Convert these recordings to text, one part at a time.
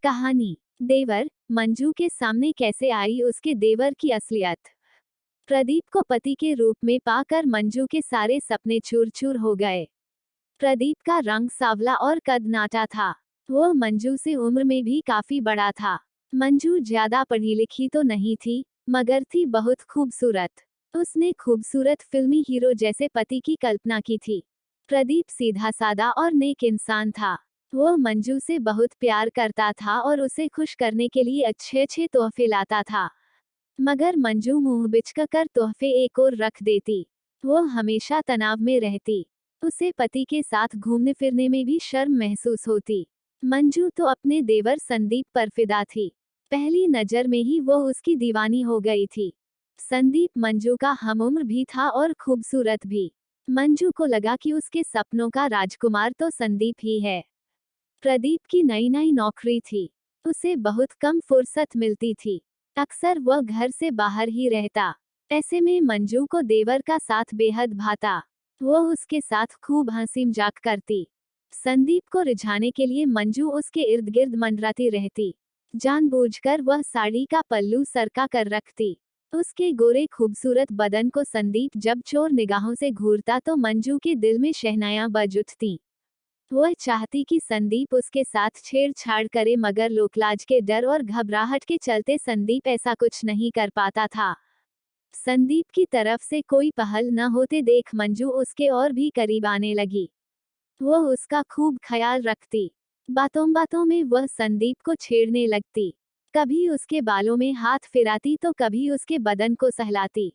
कहानी। देवर मंजू के सामने कैसे आई उसके देवर की असलियत। प्रदीप को पति के रूप में पाकर मंजू के सारे सपने चूर चूर हो गए। प्रदीप का रंग सांवला और कद नाटा था। वो मंजू से उम्र में भी काफी बड़ा था। मंजू ज्यादा पढ़ी लिखी तो नहीं थी, मगर थी बहुत खूबसूरत। उसने खूबसूरत फिल्मी हीरो जैसे पति की कल्पना की थी। प्रदीप सीधा सादा और नेक इंसान था। वो मंजू से बहुत प्यार करता था और उसे खुश करने के लिए अच्छे अच्छे तोहफे लाता था। मगर मंजू मुंह बिचका तोहफे एक और रख देती। वो हमेशा तनाव में रहती। उसे पति के साथ घूमने फिरने में भी शर्म महसूस होती। मंजू तो अपने देवर संदीप पर फिदा थी। पहली नजर में ही वो उसकी दीवानी हो गई थी। संदीप मंजू का हमउम्र भी था और खूबसूरत भी। मंजू को लगा कि उसके सपनों का राजकुमार तो संदीप ही है। प्रदीप की नई नई नौकरी थी। उसे बहुत कम फुर्सत मिलती थी। अक्सर वह घर से बाहर ही रहता। ऐसे में मंजू को देवर का साथ बेहद भाता। वो उसके साथ खूब हंसी मजाक करती। संदीप को रिझाने के लिए मंजू उसके इर्द गिर्द मंडराती रहती। जानबूझकर वह साड़ी का पल्लू सरका कर रखती। उसके गोरे खूबसूरत बदन को संदीप जब चोर निगाहों से घूरता तो मंजू के दिल में शहनाइयां बज उठती। वह चाहती कि संदीप उसके साथ छेड़छाड़ करे, मगर लोकलाज के डर और घबराहट के चलते संदीप ऐसा कुछ नहीं कर पाता था। संदीप की तरफ से कोई पहल न होते देख मंजू उसके और भी करीब आने लगी। वह उसका खूब ख्याल रखती। बातों बातों में वह संदीप को छेड़ने लगती। कभी उसके बालों में हाथ फिराती तो कभी उसके बदन को सहलाती।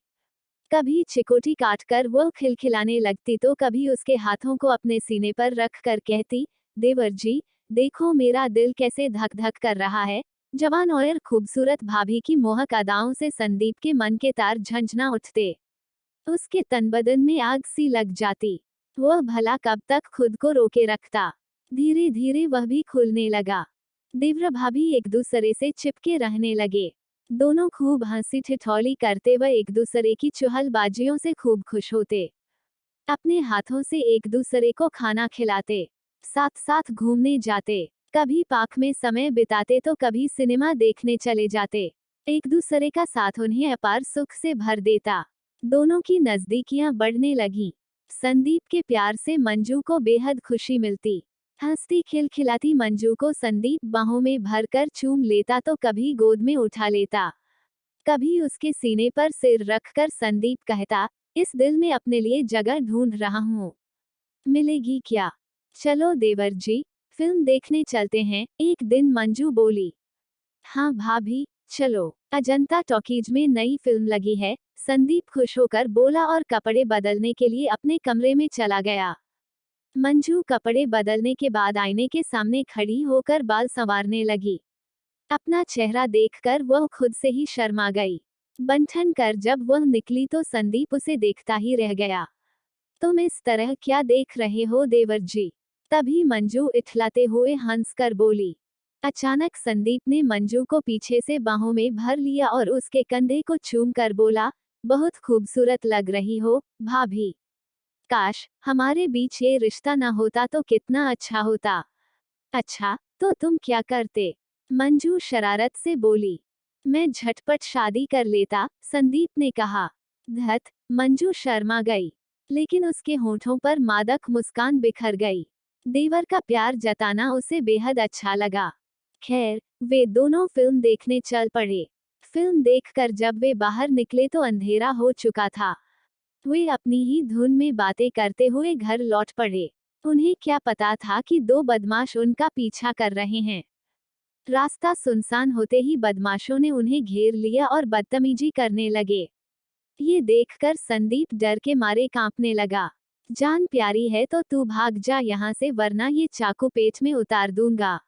कभी चिकोटी काटकर वो खिलखिलाने लगती तो कभी उसके हाथों को अपने सीने पर रख कर कहती, देवर जी, देखो मेरा दिल कैसे धक धक कर रहा है। जवान और खूबसूरत भाभी की मोहक अदाओं से संदीप के मन के तार झंझना उठते। उसके तन बदन में आग सी लग जाती। वह भला कब तक खुद को रोके रखता। धीरे धीरे वह भी खुलने लगा। देवर भाभी एक दूसरे से चिपके रहने लगे। दोनों खूब हंसी ठिठौली करते व एक दूसरे की चुहलबाजियों से खूब खुश होते। अपने हाथों से एक दूसरे को खाना खिलाते। साथ साथ घूमने जाते। कभी पार्क में समय बिताते तो कभी सिनेमा देखने चले जाते। एक दूसरे का साथ उन्हें अपार सुख से भर देता। दोनों की नजदीकियां बढ़ने लगी। संदीप के प्यार से मंजू को बेहद खुशी मिलती। हंसती खिलखिलाती मंजू को संदीप बाहों में भरकर चूम लेता तो कभी गोद में उठा लेता। कभी उसके सीने पर सिर रखकर संदीप कहता, इस दिल में अपने लिए जगह ढूंढ रहा हूँ, मिलेगी क्या? चलो देवर जी, फिल्म देखने चलते हैं, एक दिन मंजू बोली। हाँ भाभी, चलो। अजंता टॉकीज में नई फिल्म लगी है, संदीप खुश होकर बोला और कपड़े बदलने के लिए अपने कमरे में चला गया। मंजू कपड़े बदलने के बाद आईने के सामने खड़ी होकर बाल संवारने लगी। अपना चेहरा देखकर वह खुद से ही शर्मा गई। बंठन कर जब वह निकली तो संदीप उसे देखता ही रह गया। तुम इस तरह क्या देख रहे हो देवर जी? तभी मंजू इठलाते हुए हंसकर बोली। अचानक संदीप ने मंजू को पीछे से बाहों में भर लिया और उसके कंधे को चूम कर बोला, बहुत खूबसूरत लग रही हो भाभी। काश हमारे बीच ये रिश्ता न होता तो कितना अच्छा होता। अच्छा, तो तुम क्या करते? मंजू शरारत से बोली। मैं झटपट शादी कर लेता, संदीप ने कहा। धत, मंजू शर्मा गई। लेकिन उसके होठों पर मादक मुस्कान बिखर गई। देवर का प्यार जताना उसे बेहद अच्छा लगा। खैर, वे दोनों फिल्म देखने चल पड़े। फिल्म देखकर जब वे बाहर निकले तो अंधेरा हो चुका था। वे अपनी ही धुन में बातें करते हुए घर लौट पड़े। उन्हें क्या पता था कि दो बदमाश उनका पीछा कर रहे हैं। रास्ता सुनसान होते ही बदमाशों ने उन्हें घेर लिया और बदतमीजी करने लगे। ये देखकर संदीप डर के मारे कांपने लगा। जान प्यारी है तो तू भाग जा यहाँ से, वरना ये चाकू पेट में उतार दूंगा।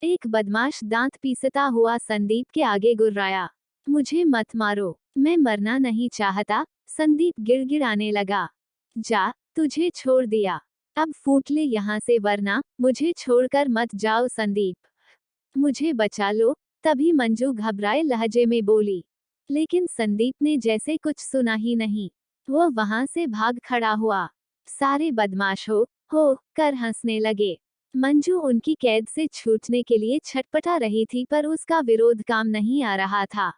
एक बदमाश दांत पीसता हुआ संदीप के आगे गुर्राया। मुझे मत मारो, मैं मरना नहीं चाहता, संदीप गिड़गिड़ाने लगा। जा, तुझे छोड़ दिया। अब फूट ले यहाँ से, वरना मुझे छोड़कर मत जाओ संदीप। मुझे बचा लो। तभी मंजू घबराए लहजे में बोली। लेकिन संदीप ने जैसे कुछ सुना ही नहीं। वह वहां से भाग खड़ा हुआ। सारे बदमाश हो कर हंसने लगे। मंजू उनकी कैद से छूटने के लिए छटपटा रही थी, पर उसका विरोध काम नहीं आ रहा था।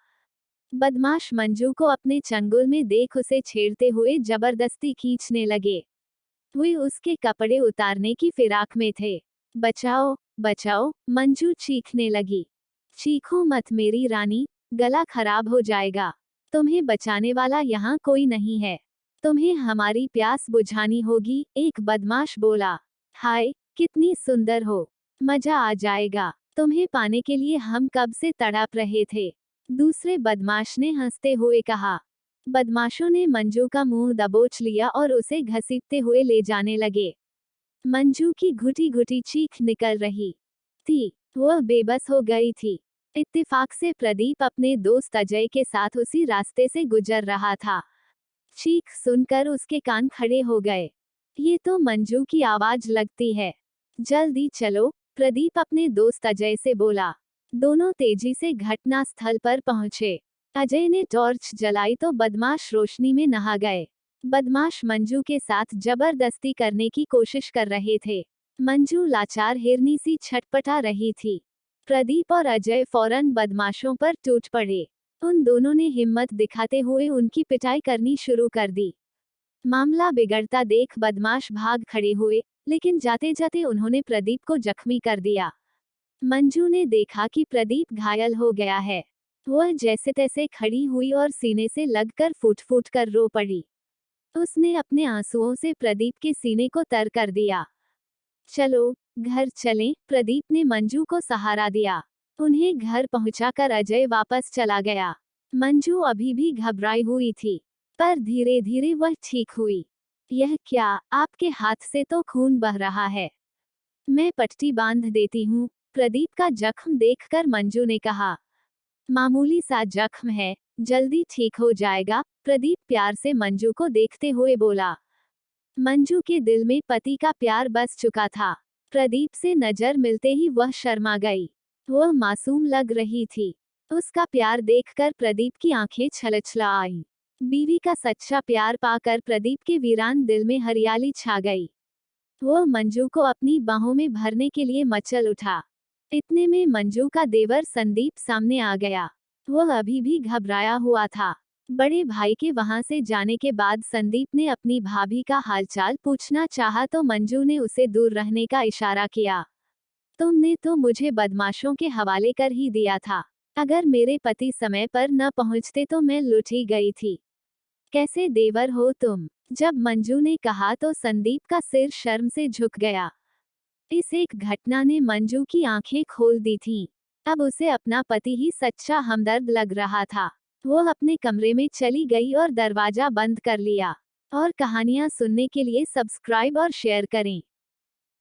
बदमाश मंजू को अपने चंगुल में देख उसे छेड़ते हुए जबरदस्ती खींचने लगे। वे उसके कपड़े उतारने की फिराक में थे। बचाओ, बचाओ, मंजू चीखने लगी। चीखो मत मेरी रानी, गला खराब हो जाएगा। तुम्हें बचाने वाला यहाँ कोई नहीं है। तुम्हें हमारी प्यास बुझानी होगी, एक बदमाश बोला। हाय, कितनी सुंदर हो, मजा आ जाएगा। तुम्हें पाने के लिए हम कब से तड़प रहे थे, दूसरे बदमाश ने हंसते हुए कहा। बदमाशों ने मंजू का मुंह दबोच लिया और उसे घसीटते हुए ले जाने लगे। मंजू की घुटी घुटी चीख निकल रही थी। वह बेबस हो गई थी। इत्तेफाक से प्रदीप अपने दोस्त अजय के साथ उसी रास्ते से गुजर रहा था। चीख सुनकर उसके कान खड़े हो गए। ये तो मंजू की आवाज लगती है। जल्दी चलो, प्रदीप अपने दोस्त अजय से बोला। दोनों तेजी से घटना स्थल पर पहुंचे। अजय ने टॉर्च जलाई तो बदमाश रोशनी में नहा गए। बदमाश मंजू के साथ जबरदस्ती करने की कोशिश कर रहे थे। मंजू लाचार हिरनी सी छटपटा रही थी। प्रदीप और अजय फौरन बदमाशों पर टूट पड़े। उन दोनों ने हिम्मत दिखाते हुए उनकी पिटाई करनी शुरू कर दी। मामला बिगड़ता देख बदमाश भाग खड़े हुए, लेकिन जाते जाते उन्होंने प्रदीप को जख्मी कर दिया। मंजू ने देखा कि प्रदीप घायल हो गया है। वह जैसे तैसे खड़ी हुई और सीने से लगकर फूट फूट कर रो पड़ी। उसने अपने आंसुओं से प्रदीप के सीने को तर कर दिया। चलो, घर चलें, प्रदीप ने मंजू को सहारा दिया। उन्हें घर पहुंचाकर अजय वापस चला गया। मंजू अभी भी घबराई हुई थी, पर धीरे धीरे वह ठीक हुई। यह क्या, आपके हाथ से तो खून बह रहा है। मैं पट्टी बांध देती हूँ, प्रदीप का जख्म देखकर मंजू ने कहा। मामूली सा जख्म है, जल्दी ठीक हो जाएगा, प्रदीप प्यार से मंजू को देखते हुए बोला। मंजू के दिल में पति का प्यार बस चुका था। प्रदीप से नजर मिलते ही वह शर्मा गई। वह मासूम लग रही थी। उसका प्यार देखकर प्रदीप की आंखें छलछला आईं। बीवी का सच्चा प्यार पाकर प्रदीप के वीरान दिल में हरियाली छा गई। वह मंजू को अपनी बाहों में भरने के लिए मचल उठा। इतने में मंजू का देवर संदीप सामने आ गया। वह अभी भी घबराया हुआ था। बड़े भाई के वहां से जाने के बाद संदीप ने अपनी भाभी का हालचाल पूछना चाहा तो मंजू ने उसे दूर रहने का इशारा किया। तुमने तो मुझे बदमाशों के हवाले कर ही दिया था। अगर मेरे पति समय पर न पहुंचते तो मैं लुट ही गई थी। कैसे देवर हो तुम। जब मंजू ने कहा तो संदीप का सिर शर्म से झुक गया। इस एक घटना ने मंजू की आंखें खोल दी थीं। अब उसे अपना पति ही सच्चा हमदर्द लग रहा था। वो अपने कमरे में चली गई और दरवाजा बंद कर लिया। और कहानियां सुनने के लिए सब्सक्राइब और शेयर करें।